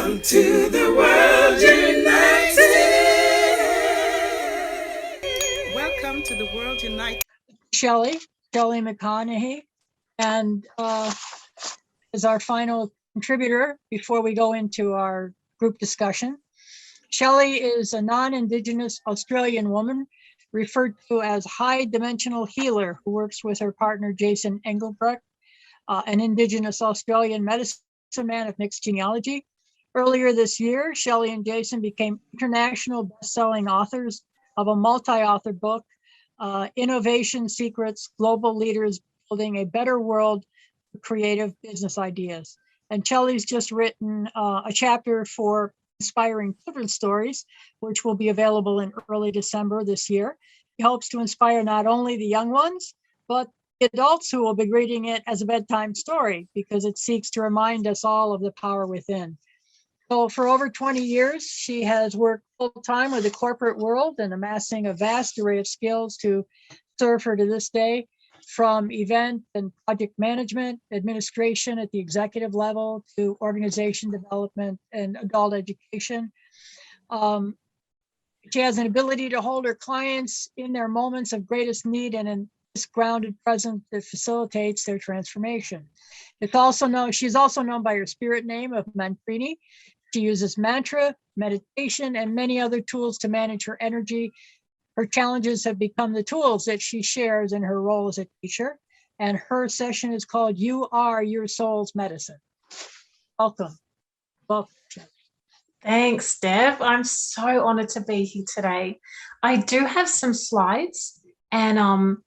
Welcome to the World United. Welcome to the World United. Shelley McConaghy, and as our final contributor before we go into our group discussion. Shelley is a non-Indigenous Australian woman referred to as high-dimensional healer who works with her partner Jason Engelbrecht, an Indigenous Australian medicine man of mixed genealogy. Earlier this year, Shelley and Jason became international best-selling authors of a multi-author book, Innovation Secrets, Global Leaders Building a Better World for Creative Business Ideas. And Shelley's just written a chapter for Inspiring Children's Stories, which will be available in early December this year. He hopes to inspire not only the young ones, but the adults who will be reading it as a bedtime story, because it seeks to remind us all of the power within. So for over 20 years, she has worked full-time with the corporate world and amassing a vast array of skills to serve her to this day, from event and project management, administration at the executive level, to organization development and adult education. She has an ability to hold her clients in their moments of greatest need and in this grounded presence that facilitates their transformation. She's also known by her spirit name of Mantrini. She uses mantra, meditation, and many other tools to manage her energy. Her challenges have become the tools that she shares in her role as a teacher, and her session is called You Are Your Soul's Medicine. Welcome. Welcome. Thanks, Deb. I'm so honored to be here today. I do have some slides, and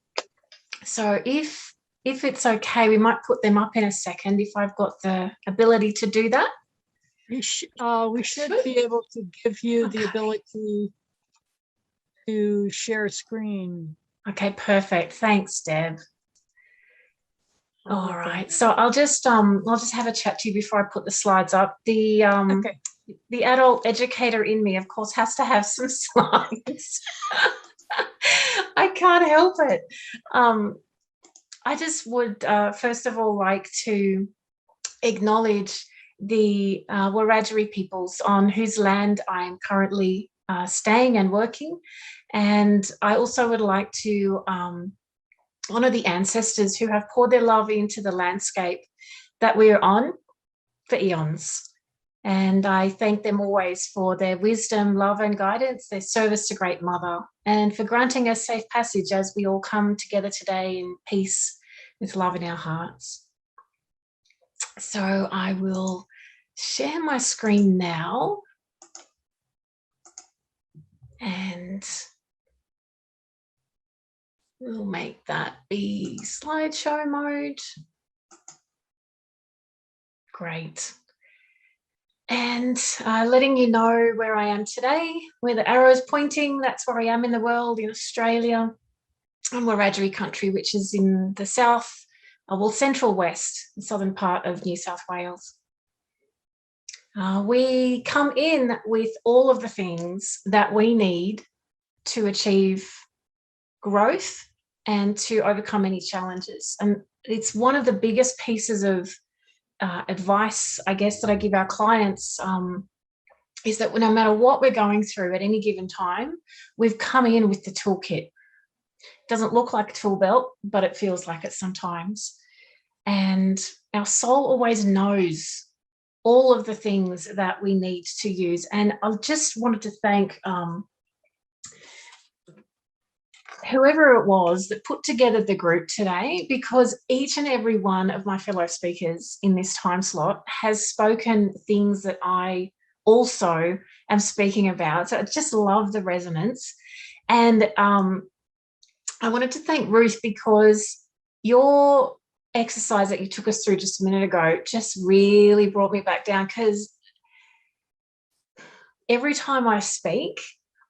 so if it's okay, we might put them up in a second if I've got the ability to do that. We should be able to give you the ability to share a screen. Okay, perfect. Thanks, Deb. All right. So I'll just have a chat to you before I put the slides up. The adult educator in me, of course, has to have some slides. I can't help it. I just would first of all like to acknowledge the Wiradjuri peoples on whose land I'm currently staying and working. And I also would like to honor the ancestors who have poured their love into the landscape that we're on for eons. And I thank them always for their wisdom, love and guidance, their service to Great Mother, and for granting us safe passage as we all come together today in peace with love in our hearts. So I will share my screen now, and we'll make that be slideshow mode. Great. And letting you know where I am today, where the arrow is pointing, that's where I am in the world, in Australia. I'm Wiradjuri country, which is in the south, central west, the southern part of New South Wales. We come in with all of the things that we need to achieve growth and to overcome any challenges. And it's one of the biggest pieces of advice, I guess, that I give our clients is that no matter what we're going through at any given time, we've come in with the toolkit. It doesn't look like a tool belt, but it feels like it sometimes. And our soul always knows all of the things that we need to use. And I just wanted to thank whoever it was that put together the group today, because each and every one of my fellow speakers in this time slot has spoken things that I also am speaking about. So I just love the resonance. And I wanted to thank Ruth, because your exercise that you took us through just a minute ago just really brought me back down, because every time I speak,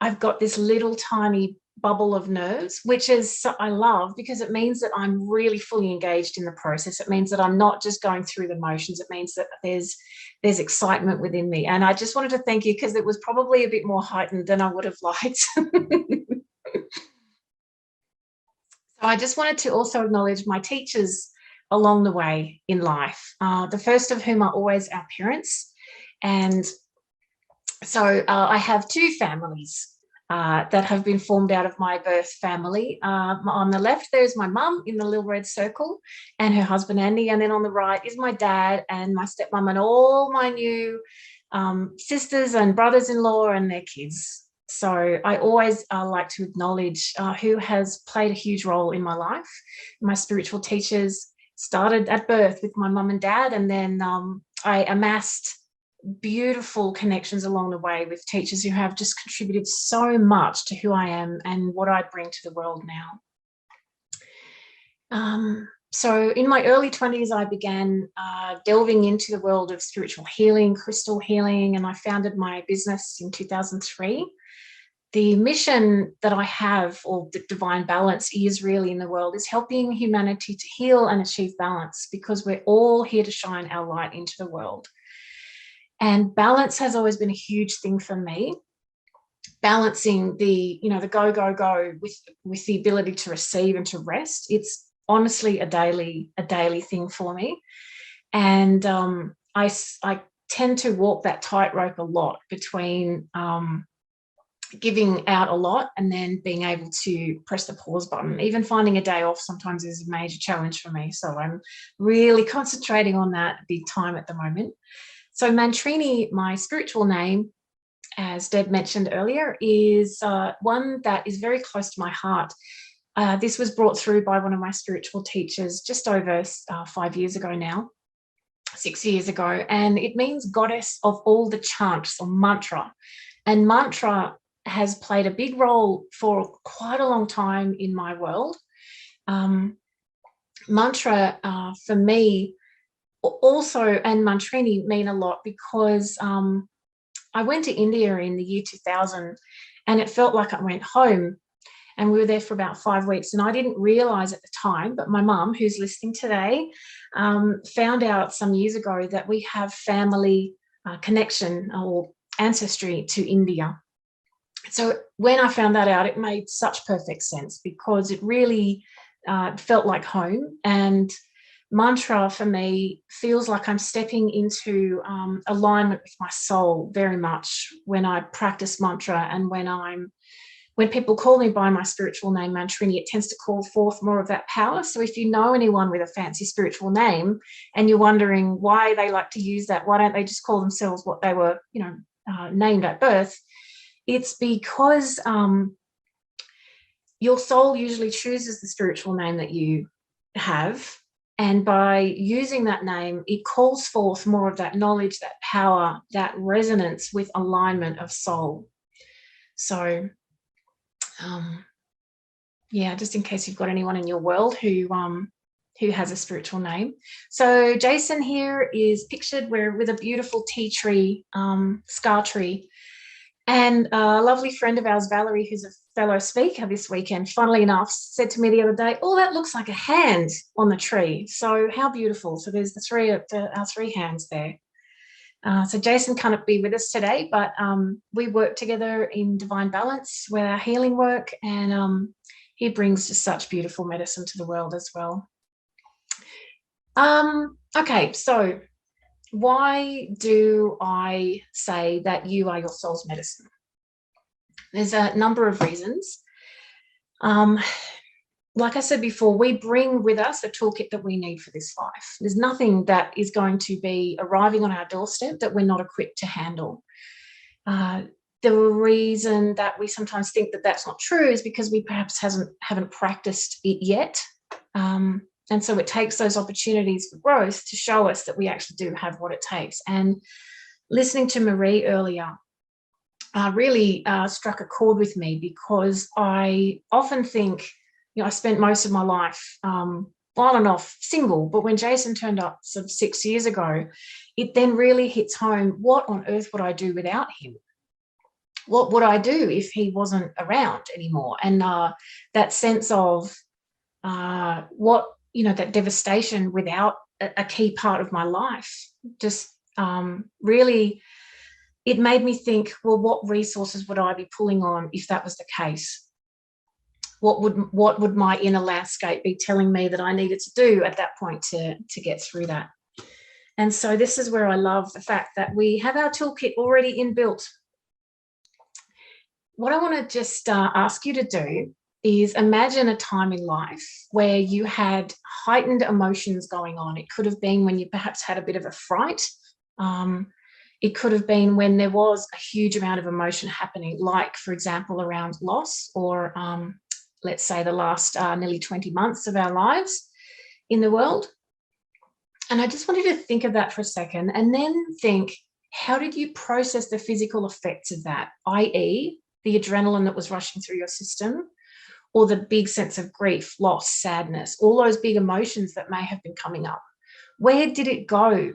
I've got this little tiny bubble of nerves, which is I love, because it means that I'm really fully engaged in the process. It means that I'm not just going through the motions. It means that there's excitement within me. And I just wanted to thank you, because it was probably a bit more heightened than I would have liked. So I just wanted to also acknowledge my teachers along the way in life, the first of whom are always our parents. And so I have two families that have been formed out of my birth family. On the left, there's my mum in the little red circle and her husband, Andy. And then on the right is my dad and my stepmom and all my new sisters and brothers-in-law and their kids. So I always like to acknowledge who has played a huge role in my life. My spiritual teachers started at birth with my mum and dad, and then I amassed beautiful connections along the way with teachers who have just contributed so much to who I am and what I bring to the world now. So in my early 20s, I began delving into the world of spiritual healing, crystal healing, and I founded my business in 2003. The mission that I have, or the divine balance is really in the world, is helping humanity to heal and achieve balance, because we're all here to shine our light into the world. And balance has always been a huge thing for me. Balancing the go, go, go with the ability to receive and to rest. It's honestly a daily thing for me. And I tend to walk that tightrope a lot between giving out a lot and then being able to press the pause button. Even finding a day off sometimes is a major challenge for me. So I'm really concentrating on that big time at the moment. So Mantrini, my spiritual name, as Deb mentioned earlier, is one that is very close to my heart. This was brought through by one of my spiritual teachers just over 5 years ago now, 6 years ago, and it means goddess of all the chants, or mantra. And mantra has played a big role for quite a long time in my world. Mantra for me also, and Mantrini, mean a lot because I went to India in the year 2000 and it felt like I went home, and we were there for about 5 weeks, and I didn't realize at the time, but my mum, who's listening today, found out some years ago that we have family connection or ancestry to India. So when I found that out, it made such perfect sense, because it really felt like home. And mantra for me feels like I'm stepping into alignment with my soul very much when I practice mantra, and when people call me by my spiritual name Mantrini, it tends to call forth more of that power. So if you know anyone with a fancy spiritual name and you're wondering why they like to use that, why don't they just call themselves what they were named at birth, it's because your soul usually chooses the spiritual name that you have. And by using that name, it calls forth more of that knowledge, that power, that resonance with alignment of soul. So, yeah, just in case you've got anyone in your world who has a spiritual name. So Jason here is pictured with a beautiful tea tree, scar tree. And a lovely friend of ours, Valerie, who's a fellow speaker this weekend, funnily enough, said to me the other day, "Oh, that looks like a hand on the tree." So how beautiful. So there's our three hands there. So Jason can't be with us today, but we work together in divine balance with our healing work, and he brings just such beautiful medicine to the world as well. Okay, so why do I say that you are your soul's medicine? There's a number of reasons. Like I said before, we bring with us the toolkit that we need for this life. There's nothing that is going to be arriving on our doorstep that we're not equipped to handle. The reason that we sometimes think that that's not true is because we perhaps haven't practiced it yet. And so it takes those opportunities for growth to show us that we actually do have what it takes. And listening to Marie earlier really struck a chord with me, because I often think, I spent most of my life on and off single, but when Jason turned up sort of 6 years ago, it then really hits home, what on earth would I do without him? What would I do if he wasn't around anymore? And that sense of that devastation without a key part of my life, just really, it made me think, well, what resources would I be pulling on if that was the case? What would my inner landscape be telling me that I needed to do at that point to get through that? And so this is where I love the fact that we have our toolkit already inbuilt. What I want to just ask you to do is imagine a time in life where you had heightened emotions going on. It could have been when you perhaps had a bit of a fright. It could have been when there was a huge amount of emotion happening, like, for example, around loss, or let's say the last nearly 20 months of our lives in the world. And I just want you to think of that for a second, and then think, how did you process the physical effects of that, i.e. the adrenaline that was rushing through your system, or the big sense of grief, loss, sadness, all those big emotions that may have been coming up. Where did it go?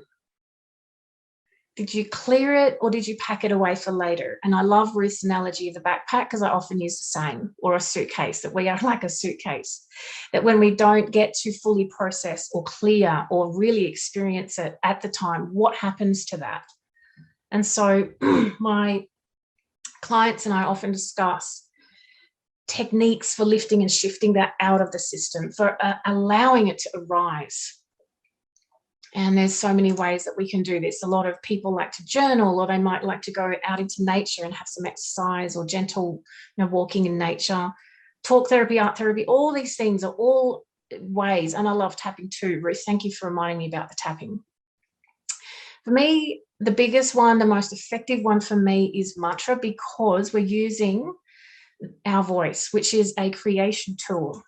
Did you clear it, or did you pack it away for later? And I love Ruth's analogy of the backpack, because I often use the same, or a suitcase, that we are like a suitcase, that when we don't get to fully process or clear or really experience it at the time, what happens to that? And so my clients and I often discuss techniques for lifting and shifting that out of the system, for allowing it to arise. And there's so many ways that we can do this. A lot of people like to journal, or they might like to go out into nature and have some exercise, or gentle, walking in nature. Talk therapy, art therapy, all these things are all ways. And I love tapping too. Ruth, thank you for reminding me about the tapping. For me, the biggest one, the most effective one for me is mantra, because we're using our voice, which is a creation tool.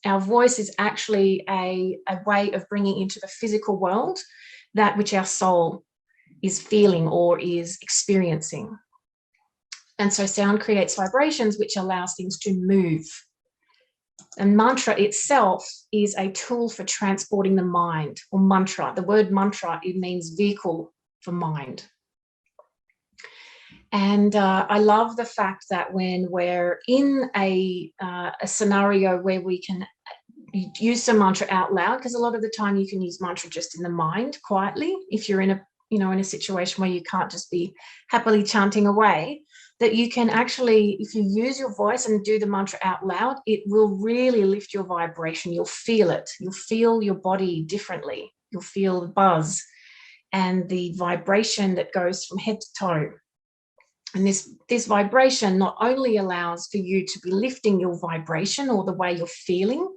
Our voice is actually a way of bringing into the physical world that which our soul is feeling or is experiencing. And so sound creates vibrations, which allows things to move. And mantra itself is a tool for transporting the mind, or mantra. The word mantra, it means vehicle for mind. And I love the fact that when we're in a scenario where we can use some mantra out loud, because a lot of the time you can use mantra just in the mind quietly, if you're in a situation where you can't just be happily chanting away, that you can actually, if you use your voice and do the mantra out loud, it will really lift your vibration. You'll feel it. You'll feel your body differently. You'll feel the buzz and the vibration that goes from head to toe. And this vibration not only allows for you to be lifting your vibration or the way you're feeling,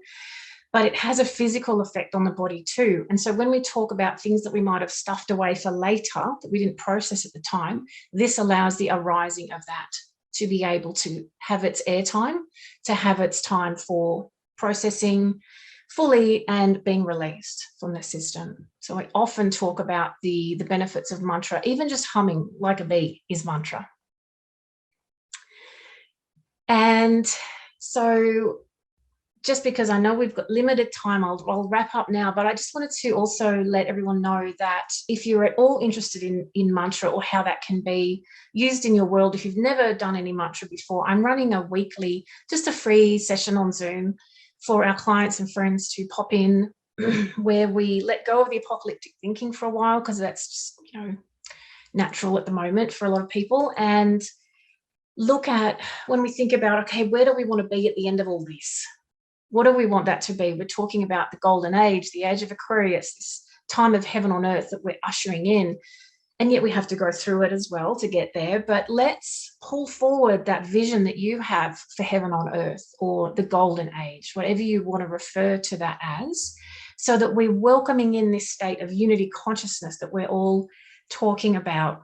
but it has a physical effect on the body too. And so when we talk about things that we might have stuffed away for later, that we didn't process at the time, this allows the arising of that to be able to have its airtime, to have its time for processing fully and being released from the system. So I often talk about the benefits of mantra. Even just humming like a bee is mantra. And so just because I know we've got limited time, I'll wrap up now, but I just wanted to also let everyone know that if you're at all interested in mantra, or how that can be used in your world, if you've never done any mantra before, I'm running a weekly, just a free session on Zoom for our clients and friends to pop in, where we let go of the apocalyptic thinking for a while, because that's just, natural at the moment for a lot of people, and look at, when we think about, okay, where do we want to be at the end of all this? What do we want that to be? We're talking about the golden age, the age of Aquarius, this time of heaven on earth that we're ushering in. And yet we have to go through it as well to get there. But let's pull forward that vision that you have for heaven on earth, or the golden age, whatever you want to refer to that as, so that we're welcoming in this state of unity consciousness that we're all talking about.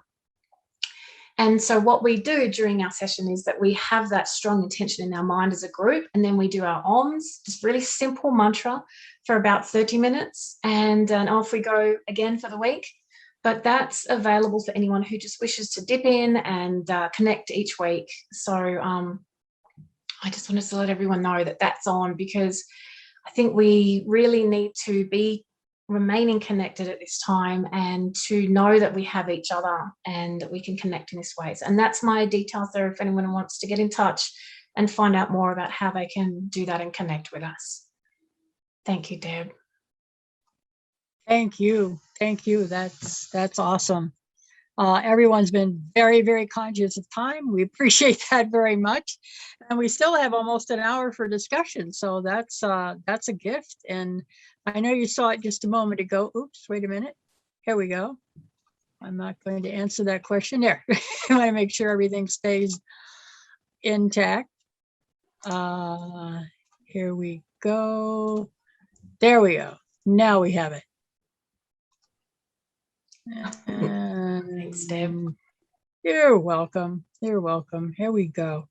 And so what we do during our session is that we have that strong intention in our mind as a group, and then we do our OMs, just really simple mantra for about 30 minutes, and off we go again for the week. But that's available for anyone who just wishes to dip in and connect each week. So I just wanted to let everyone know that that's on, because I think we really need to be remaining connected at this time, and to know that we have each other and that we can connect in this ways. And that's my details there if anyone wants to get in touch and find out more about how they can do that and connect with us. Thank you, Deb. Thank you. Thank you. That's awesome. Everyone's been very, very conscious of time. We appreciate that very much. And we still have almost an hour for discussion. So that's a gift. And I know you saw it just a moment ago. Oops, wait a minute. There we go. I'm not going to answer that question there. I want to make sure everything stays intact. Here we go. There we go. Now we have it. Thanks, Deb. You're welcome. You're welcome. Here we go.